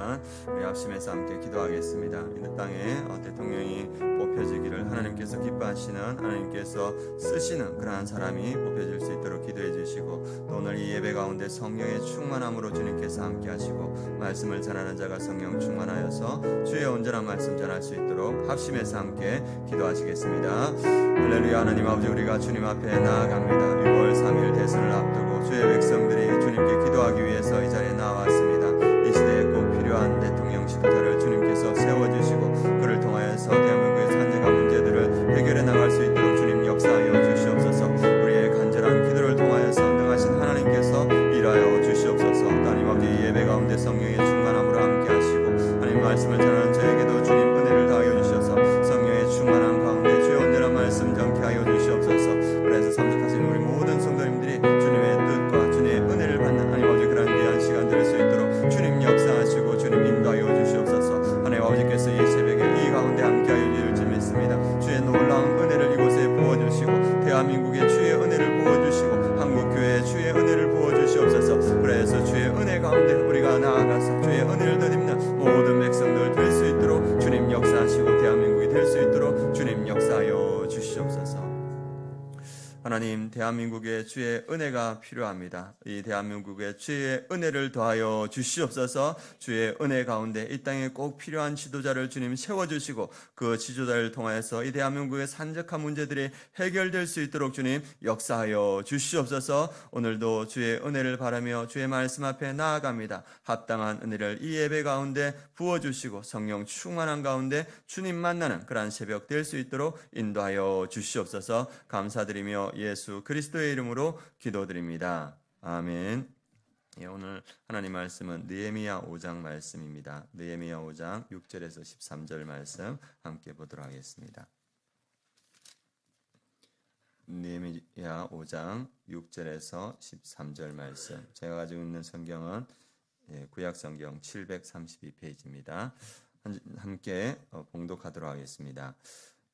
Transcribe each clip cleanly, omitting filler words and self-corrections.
시간 우리 합심해서 함께 기도하겠습니다. 이 땅에 대통령이 뽑혀지기를 하나님께서 기뻐하시는, 하나님께서 쓰시는 그러한 사람이 뽑혀질 수 있도록 기도해 주시고, 또 오늘 이 예배 가운데 성령의 충만함으로 주님께서 함께 하시고, 말씀을 전하는 자가 성령 충만하여서 주의 온전한 말씀 전할 수 있도록 합심해서 함께 기도하시겠습니다. 할렐루야. 하나님 아버지, 우리가 주님 앞에 나아갑니다. 6월 3일 대선을 앞두고 주의 백성들이 주님께 기도하기 위해서 이 자리에 나왔습니다. 이 시대에 꼭 필요한 대통령 지도자를 주님께서 세워주시고, 그를 통하여서 대한민국의 산재가 문제들을 해결해 나갈 수 있도록 주님 역사하여 주시옵소서. 우리의 간절한 기도를 통하여서 능하신 하나님께서 일하여 주시옵소서. 하나님 아버지, 예배 가운데 성령의 충만함으로 함께 하시고, 하나님 말씀을 전하는 저에게도 주님 은혜를 다하여 주셔서 성령의 충만함 가운데 주의 온전한 말씀 전케 하여 주시옵소서. 그래서 참석하신 우리 모든 성도님들이 주님의 뜻과 주님의 은혜를 받는 하나님 아버지 그런 귀한 시간 될 수 있도록 주님 역사하시고 주님 인도하여 주시옵소서. 하나님 아버지께서 이 새벽에 이 가운데 함께하여 주실지 믿습니다. 주의 놀라운 은혜를 이곳에 부어주시고, 대한민국에 주의 은혜를 부어주시고, 한국교회에 주의 은혜를 부어주시옵소서. 그래서 주의 은혜 가운데 우리가 나아가서 주의 은혜를 드립는 모든 백성들 될 수 있도록 주님 역사하시고, 대한민국이 될 수 있도록 주님 역사하여 주시옵소서. 하나님, 대한민국에 주의 은혜가 필요합니다. 이 대한민국에 주의 은혜를 더하여 주시옵소서. 주의 은혜 가운데 이 땅에 꼭 필요한 지도자를 주님 세워주시고, 그 지도자를 통하여서 이 대한민국의 산적한 문제들이 해결될 수 있도록 주님 역사하여 주시옵소서. 오늘도 주의 은혜를 바라며 주의 말씀 앞에 나아갑니다. 합당한 은혜를 이 예배 가운데 부어주시고, 성령 충만한 가운데 주님 만나는 그러한 새벽 될 수 있도록 인도하여 주시옵소서. 감사드리며 예수 그리스도의 이름으로 기도드립니다. 아멘. 오늘 하나님 말씀은 느헤미야 5장 말씀입니다. 느헤미야 5장 6절에서 13절 말씀 함께 보도록 하겠습니다. 느헤미야 5장 6절에서 13절 말씀. 제가 가지고 있는 성경은 구약 성경 732페이지입니다. 함께 봉독하도록 하겠습니다.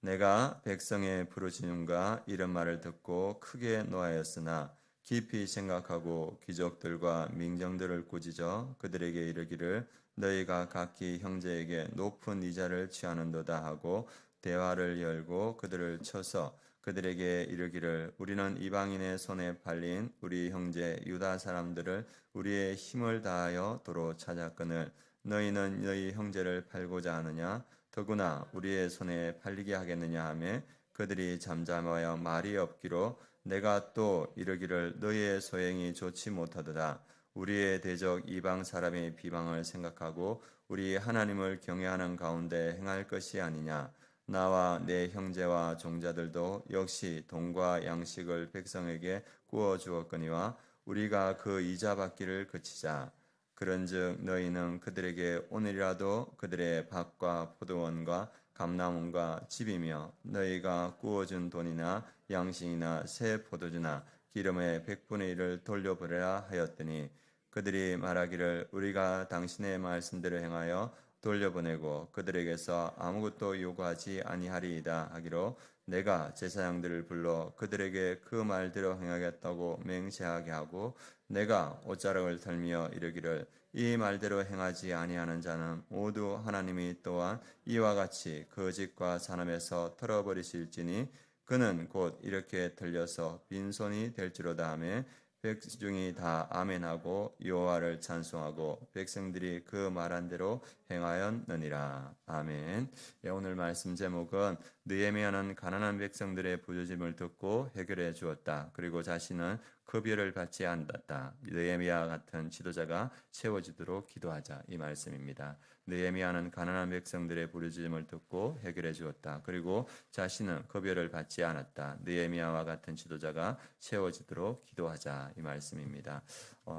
내가 백성의 부르짖음과 이런 말을 듣고 크게 노하였으나 깊이 생각하고 귀족들과 민정들을 꾸짖어 그들에게 이르기를 너희가 각기 형제에게 높은 이자를 취하는도다 하고 대화를 열고 그들을 쳐서 그들에게 이르기를 우리는 이방인의 손에 팔린 우리 형제 유다 사람들을 우리의 힘을 다하여 도로 찾았거늘 너희는 너희 형제를 팔고자 하느냐 더구나 우리의 손에 팔리게 하겠느냐 하며 그들이 잠잠하여 말이 없기로 내가 또 이르기를 너희의 소행이 좋지 못하도다. 우리의 대적 이방 사람의 비방을 생각하고 우리 하나님을 경외하는 가운데 행할 것이 아니냐. 나와 내 형제와 종자들도 역시 돈과 양식을 백성에게 구워 주었거니와 우리가 그 이자 받기를 그치자. 그런즉 너희는 그들에게 오늘이라도 그들의 밭과 포도원과 감람원과 집이며 너희가 구워준 돈이나 양식이나 새 포도주나 기름의 100분의 1을 돌려보내라 하였더니 그들이 말하기를 우리가 당신의 말씀대로 행하여 돌려보내고 그들에게서 아무것도 요구하지 아니하리이다 하기로 내가 제사장들을 불러 그들에게 그 말대로 행하겠다고 맹세하게 하고 내가 옷자락을 털며 이르기를 이 말대로 행하지 아니하는 자는 모두 하나님이 또한 이와 같이 거짓과 산업에서 털어버리실지니 그는 곧 이렇게 들려서 빈손이 될지로다 하며 백중이 다 아멘하고 여호와를 찬송하고 백성들이 그 말한 대로 행하였느니라. 아멘. 오늘 말씀 제목은 느헤미야는 가난한 백성들의 부르짖음을 듣고 해결해 주었다. 그리고 자신은 급여를 받지 않았다. 느헤미야 같은 지도자가 세워지도록 기도하자, 이 말씀입니다. 느헤미야는 가난한 백성들의 부르짖음을 듣고 해결해 주었다. 그리고 자신은 급여를 받지 않았다. 느헤미야와 같은 지도자가 세워지도록 기도하자, 이 말씀입니다.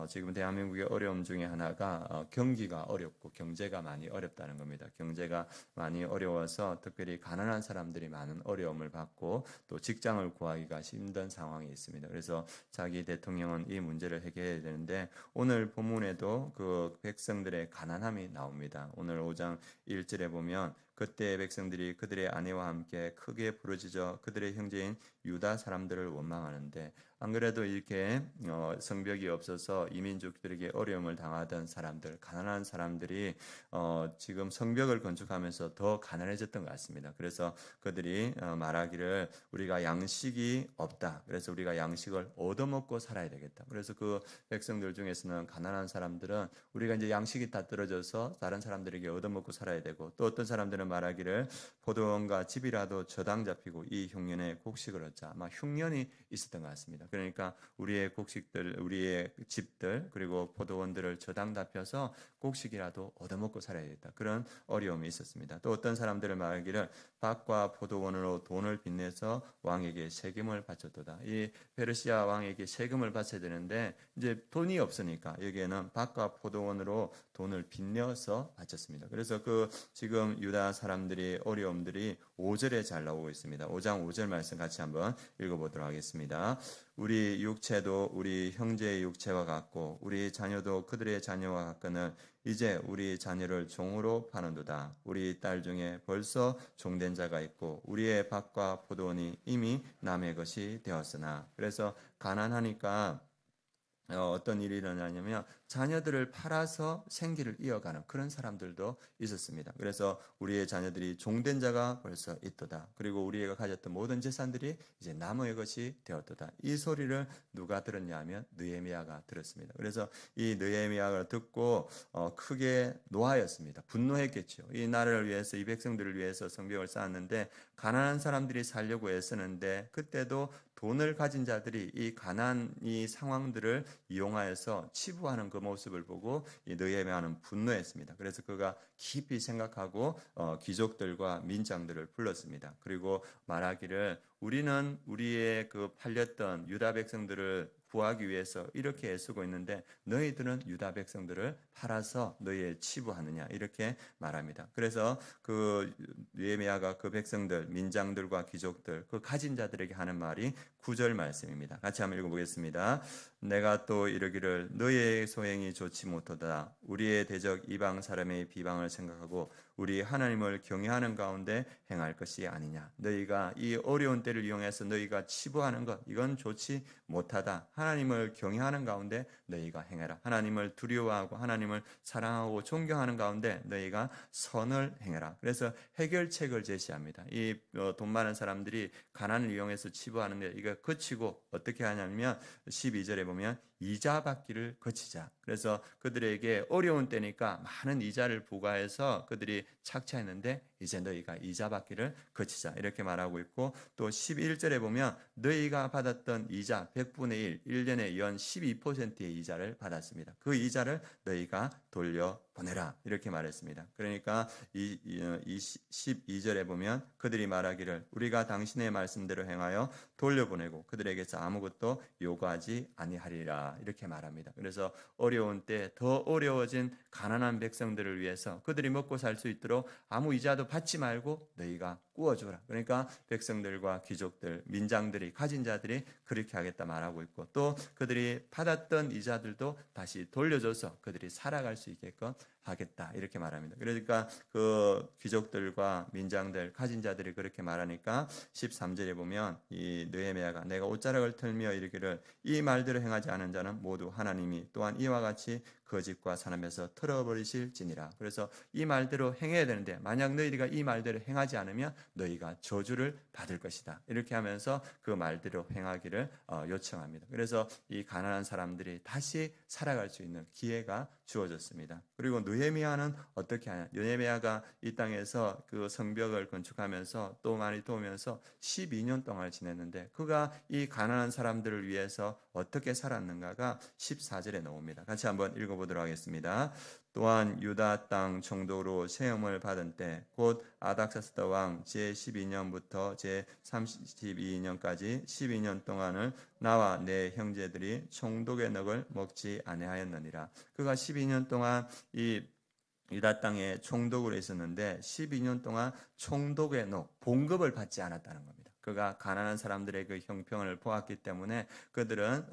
지금 대한민국의 어려움 중에 하나가 경기가 어렵고 경제가 많이 어렵다는 겁니다. 경제가 많이 어려워서 특별히 가난한 사람들이 많은 어려움을 받고 또 직장을 구하기가 힘든 상황이 있습니다. 그래서 자기 대통령은 이 문제를 해결해야 되는데 오늘 본문에도 그 백성들의 가난함이 나옵니다. 오늘 5장 1절에 보면 그때 백성들이 그들의 아내와 함께 크게 부르짖어 그들의 형제인 유다 사람들을 원망하는데 안 그래도 이렇게 성벽이 없어서 이민족들에게 어려움을 당하던 사람들, 가난한 사람들이 지금 성벽을 건축하면서 더 가난해졌던 것 같습니다. 그래서 그들이 말하기를 우리가 양식이 없다. 그래서 우리가 양식을 얻어먹고 살아야 되겠다. 그래서 그 백성들 중에서는 가난한 사람들은 우리가 이제 양식이 다 떨어져서 다른 사람들에게 얻어먹고 살아야 되고, 또 어떤 사람들은 말하기를 포도원과 집이라도 저당 잡히고 이 흉년에 곡식을 얻자. 아마 흉년이 있었던 것 같습니다. 그러니까 우리의 곡식들, 우리의 집들, 그리고 포도원들을 저당 잡혀서 곡식이라도 얻어먹고 살아야겠다. 그런 어려움이 있었습니다. 또 어떤 사람들을 말하기를 밭과 포도원으로 돈을 빚내서 왕에게 세금을 바쳤도다. 이 페르시아 왕에게 세금을 바쳐야 되는데 이제 돈이 없으니까 여기에는 밭과 포도원으로 돈을 빚내어서 바쳤습니다. 그래서 그 지금 유다 사람들의 어려움들이 5절에 잘 나오고 있습니다. 5장 5절 말씀 같이 한번 읽어보도록 하겠습니다. 우리 육체도 우리 형제의 육체와 같고 우리 자녀도 그들의 자녀와 같거늘 이제 우리 자녀를 종으로 파는도다. 우리 딸 중에 벌써 종된 자가 있고 우리의 밭과 포도원이 이미 남의 것이 되었으나. 그래서 가난하니까 어떤 일이 일어나냐면 자녀들을 팔아서 생계를 이어가는 그런 사람들도 있었습니다. 그래서 우리의 자녀들이 종된 자가 벌써 있도다. 그리고 우리가 가졌던 모든 재산들이 이제 남의 것이 되었도다. 이 소리를 누가 들었냐 하면 느헤미야가 들었습니다. 그래서 이 느헤미야가 듣고 크게 노하였습니다. 분노했겠죠. 이 나라를 위해서, 이 백성들을 위해서 성벽을 쌓았는데 가난한 사람들이 살려고 애쓰는데 그때도 돈을 가진 자들이 이 가난 이 상황들을 이용하여서 치부하는 그 모습을 보고 이 느헤미야는 분노했습니다. 그래서 그가 깊이 생각하고 귀족들과 민장들을 불렀습니다. 그리고 말하기를 우리는 우리의 그 팔렸던 유다 백성들을 구하기 위해서 이렇게 애쓰고 있는데 너희들은 유다 백성들을 팔아서 너희의 치부하느냐 이렇게 말합니다. 그래서 그 느헤미야가 그 백성들, 민장들과 귀족들, 그 가진 자들에게 하는 말이 9절 말씀입니다. 같이 한번 읽어보겠습니다. 내가 또 이르기를 너희의 소행이 좋지 못하다. 우리의 대적 이방 사람의 비방을 생각하고 우리 하나님을 경외하는 가운데 행할 것이 아니냐. 너희가 이 어려운 때를 이용해서 너희가 치부하는 것 이건 좋지 못하다. 하나님을 경외하는 가운데 너희가 행해라. 하나님을 두려워하고 하나님을 사랑하고 존경하는 가운데 너희가 선을 행해라. 그래서 해결책을 제시합니다. 이 돈 많은 사람들이 가난을 이용해서 치부하는데 이거 그치고 어떻게 하냐면 12절에 보면 이자 받기를 거치자. 그래서 그들에게 어려운 때니까 많은 이자를 부과해서 그들이 착취했는데 이제 너희가 이자 받기를 거치자 이렇게 말하고 있고, 또 11절에 보면 너희가 받았던 이자 100분의 1, 1년에 연 12%의 이자를 받았습니다. 그 이자를 너희가 돌려보내라 이렇게 말했습니다. 그러니까 이 12절에 보면 그들이 말하기를 우리가 당신의 말씀대로 행하여 돌려보내고 그들에게서 아무것도 요구하지 아니하리라 이렇게 말합니다. 그래서 어려운 때 더 어려워진 가난한 백성들을 위해서 그들이 먹고 살 수 있도록 아무 이자도 받지 말고 너희가 꾸어줘라. 그러니까 백성들과 귀족들, 민장들이, 가진 자들이 그렇게 하겠다 말하고 있고, 또 그들이 받았던 이자들도 다시 돌려줘서 그들이 살아갈 수 있게끔 하겠다 이렇게 말합니다. 그러니까 그 귀족들과 민장들, 가진 자들이 그렇게 말하니까 13절에 보면 이 느헤미야가 내가 옷자락을 털며 이르기를 이 말대로 행하지 않은 자는 모두 하나님이 또한 이와 같이 거짓과 사람에서 털어버리실지니라. 그래서 이 말대로 행해야 되는데 만약 너희가 이 말대로 행하지 않으면 너희가 저주를 받을 것이다. 이렇게 하면서 그 말대로 행하기를 요청합니다. 그래서 이 가난한 사람들이 다시 살아갈 수 있는 기회가 주어졌습니다. 그리고 느헤미야는 어떻게 하냐? 느헤미야가 이 땅에서 그 성벽을 건축하면서 또 많이 도우면서 12년 동안 지냈는데 그가 이 가난한 사람들을 위해서 어떻게 살았는가가 14절에 나옵니다. 같이 한번 읽어보도록 하겠습니다. 또한 유다 땅 총독으로 세움을 받은 때 곧 아닥사스다 왕 제12년부터 제32년까지 12년 동안을 나와 내 형제들이 총독의 넉을 먹지 아니하였느니라. 그가 12년 동안 이 유다 땅에 총독으로 있었는데 12년 동안 총독의 넉, 봉급을 받지 않았다는 겁니다. 그가 가난한 사람들의 그 형편을 보았기 때문에 그들은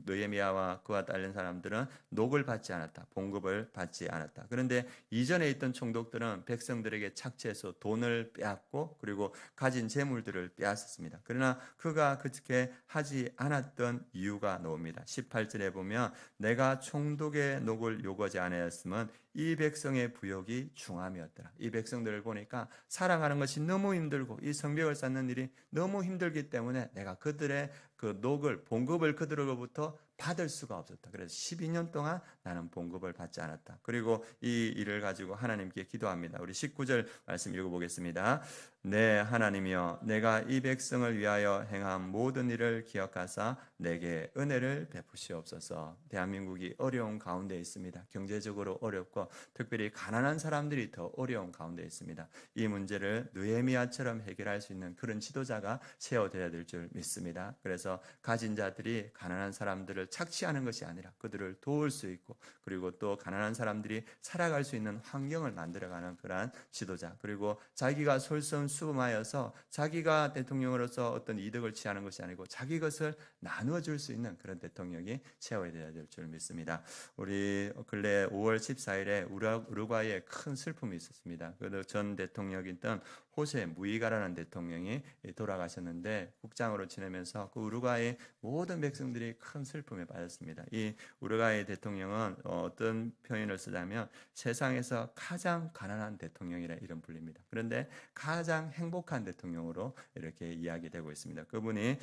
느헤미야와 그와 딸린 사람들은 녹을 받지 않았다. 봉급을 받지 않았다. 그런데 이전에 있던 총독들은 백성들에게 착취해서 돈을 빼앗고 그리고 가진 재물들을 빼앗았습니다. 그러나 그가 그렇게 하지 않았던 이유가 나옵니다. 18절에 보면 내가 총독의 녹을 요구하지 않았으면 이 백성의 부역이 중함이었더라. 이 백성들을 보니까 살아가는 것이 너무 힘들고 이 성벽을 쌓는 일이 너무 힘들기 때문에 내가 그들의 그 녹을 봉급을 그들로부터 받을 수가 없었다. 그래서 12년 동안 나는 봉급을 받지 않았다. 그리고 이 일을 가지고 하나님께 기도합니다. 우리 19절 말씀 읽어보겠습니다. 네, 하나님이여, 내가 이 백성을 위하여 행한 모든 일을 기억하사 내게 은혜를 베푸시옵소서. 대한민국이 어려운 가운데 있습니다. 경제적으로 어렵고 특별히 가난한 사람들이 더 어려운 가운데 있습니다. 이 문제를 느헤미야처럼 해결할 수 있는 그런 지도자가 세워져야 될 줄 믿습니다. 그래서 가진 자들이 가난한 사람들을 착취하는 것이 아니라 그들을 도울 수 있고 그리고 또 가난한 사람들이 살아갈 수 있는 환경을 만들어가는 그러한 지도자, 그리고 자기가 솔선수범하여서 자기가 대통령으로서 어떤 이득을 취하는 것이 아니고 자기 것을 나누어 줄 수 있는 그런 대통령이 세워져야 될 줄 믿습니다. 우리 근래 5월 14일에 우루과이에 큰 슬픔이 있었습니다. 그 전 대통령이던 호세 무이가라는 대통령이 돌아가셨는데 국장으로 지내면서 그 우루과이 모든 백성들이 큰 슬픔에 빠졌습니다. 이 우루과이 대통령은 어떤 표현을 쓰자면 세상에서 가장 가난한 대통령이라 이름 불립니다. 그런데 가장 행복한 대통령으로 이렇게 이야기되고 있습니다. 그분이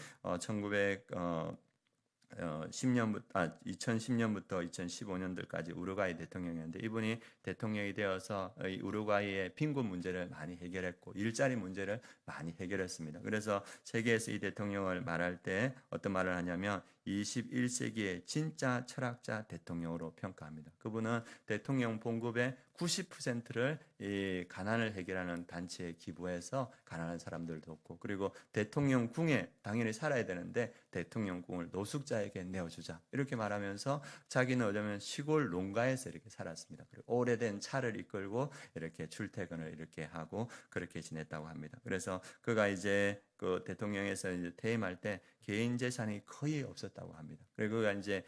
2010년부터 2015년도까지 우루과이 대통령이었는데 이분이 대통령이 되어서 이 우루과이의 빈곤 문제를 많이 해결했고 일자리 문제를 많이 해결했습니다. 그래서 세계에서 이 대통령을 말할 때 어떤 말을 하냐면 21세기의 진짜 철학자 대통령으로 평가합니다. 그분은 대통령 봉급의 90%를 이 가난을 해결하는 단체에 기부해서 가난한 사람들 돕고 그리고 대통령궁에 당연히 살아야 되는데 대통령궁을 노숙자에게 내어주자 이렇게 말하면서 자기는 어쩌면 시골 농가에서 이렇게 살았습니다. 그리고 오래된 차를 이끌고 이렇게 출퇴근을 이렇게 하고 그렇게 지냈다고 합니다. 그래서 그가 이제 그 대통령에서 이제 퇴임할 때 개인 재산이 거의 없었다고 합니다. 그리고 그가 이제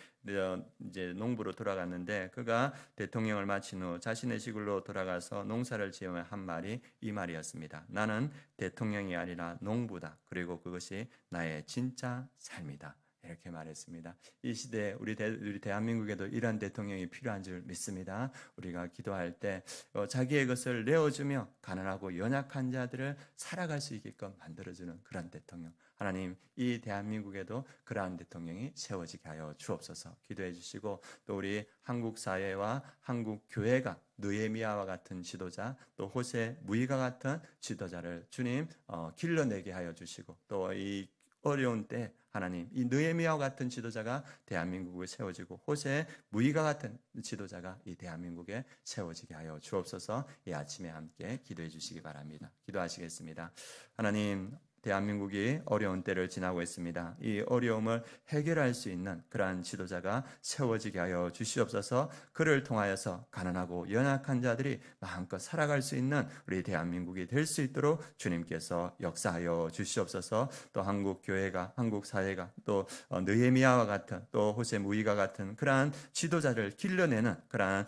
농부로 돌아갔는데 그가 대통령을 마친 후 자신의 시골로 돌아가서 농사를 지으며 한 말이 이 말이었습니다. 나는 대통령이 아니라 농부다. 그리고 그것이 나의 진짜 삶이다. 이렇게 말했습니다. 이 시대에 우리 대한민국에도 이런 대통령이 필요한 줄 믿습니다. 우리가 기도할 때 자기의 것을 내어주며 가난하고 연약한 자들을 살아갈 수 있게끔 만들어주는 그런 대통령. 하나님, 이 대한민국에도 그러한 대통령이 세워지게 하여 주옵소서. 기도해 주시고 또 우리 한국 사회와 한국 교회가 느헤미야와 같은 지도자, 또 호세 무이가 같은 지도자를 주님 길러내게 하여 주시고 또 이 어려운 때 하나님, 이 느헤미야와 같은 지도자가 대한민국에 세워지고 호세 무이가 같은 지도자가 이 대한민국에 세워지게 하여 주옵소서. 이 아침에 함께 기도해 주시기 바랍니다. 기도하시겠습니다. 하나님, 대한민국이 어려운 때를 지나고 있습니다. 이 어려움을 해결할 수 있는 그러한 지도자가 세워지게 하여 주시옵소서. 그를 통하여서 가난하고 연약한 자들이 마음껏 살아갈 수 있는 우리 대한민국이 될 수 있도록 주님께서 역사하여 주시옵소서. 또 한국 교회가, 한국 사회가 또 느헤미야와 같은 또 호세 무이가 같은 그러한 지도자를 길러내는 그러한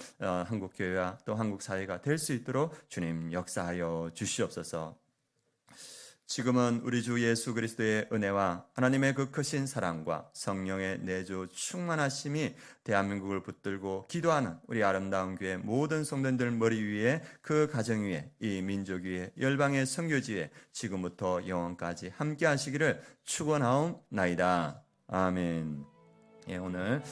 한국 교회와 또 한국 사회가 될 수 있도록 주님 역사하여 주시옵소서. 지금은 우리 주 예수 그리스도의 은혜와 하나님의 그 크신 사랑과 성령의 내주 충만하심이 대한민국을 붙들고 기도하는 우리 아름다운 교회 모든 성도들 머리 위에 그 가정 위에 이 민족 위에 열방의 선교지 위에 지금부터 영원까지 함께 하시기를 축원하옵나이다. 아멘. 예, 오늘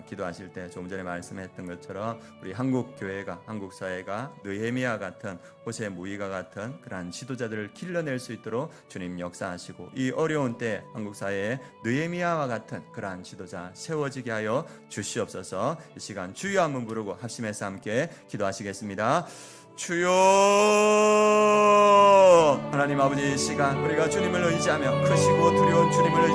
기도하실 때 조금 전에 말씀했던 것처럼 우리 한국 교회가, 한국 사회가 느헤미야 같은 호세 무이가 같은 그러한 지도자들을 길러낼 수 있도록 주님 역사하시고 이 어려운 때 한국 사회에 느헤미야와 같은 그러한 지도자 세워지게 하여 주시옵소서. 이 시간 주여 한번 부르고 합심해서 함께 기도하시겠습니다. 주여, 하나님 아버지, 이 시간 우리가 주님을 의지하며 크시고 두려운 주님을 의지하며